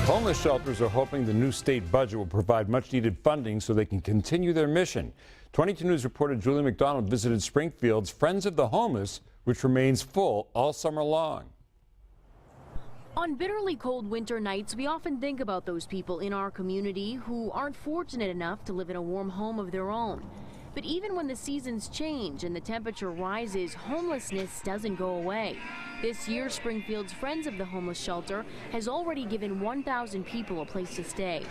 Homeless shelters are hoping the new state budget will provide much-needed funding so they can continue their mission. 22 News reporter Julie McDonald visited Springfield's Friends of the Homeless, which remains full all summer long. On bitterly cold winter nights, we often think about those people in our community who aren't fortunate enough to live in a warm home of their own. But even when the seasons change and the temperature rises, homelessness doesn't go away. This year, Springfield's Friends of the Homeless Shelter has already given 1,000 people a place to stay.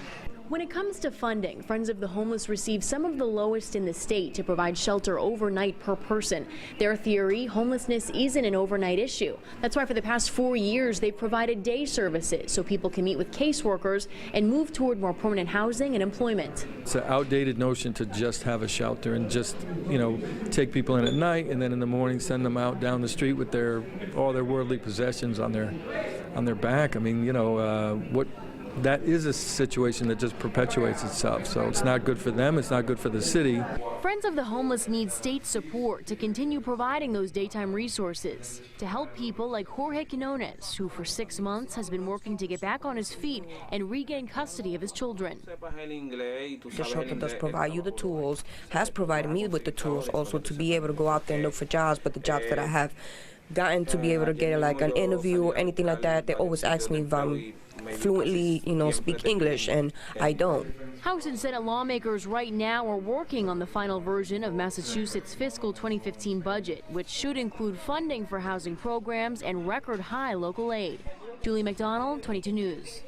When it comes to funding, Friends of the Homeless receive some of the lowest in the state to provide shelter overnight per person. Their theory, homelessness isn't an overnight issue. That's why for the past 4 years, they've provided day services so people can meet with caseworkers and move toward more permanent housing and employment. It's an outdated notion to just have a shelter and just, take people in at night and then in the morning send them out down the street with all their worldly possessions on their back. I mean, that is a situation that just perpetuates itself. So it's not good for them, it's not good for the city. Friends of the Homeless need state support to continue providing those daytime resources to help people like Jorge Quinones, who for 6 months has been working to get back on his feet and regain custody of his children. The shelter does provide you the tools, has provided me with the tools also to be able to go out there and look for jobs, but the jobs that I have gotten to be able to get like an interview or anything like that, they always ask me if I'm fluently, speak English, and I don't. House and Senate lawmakers right now are working on the final version of Massachusetts' fiscal 2015 budget, which should include funding for housing programs and record high local aid. Julie McDonald, 22 News.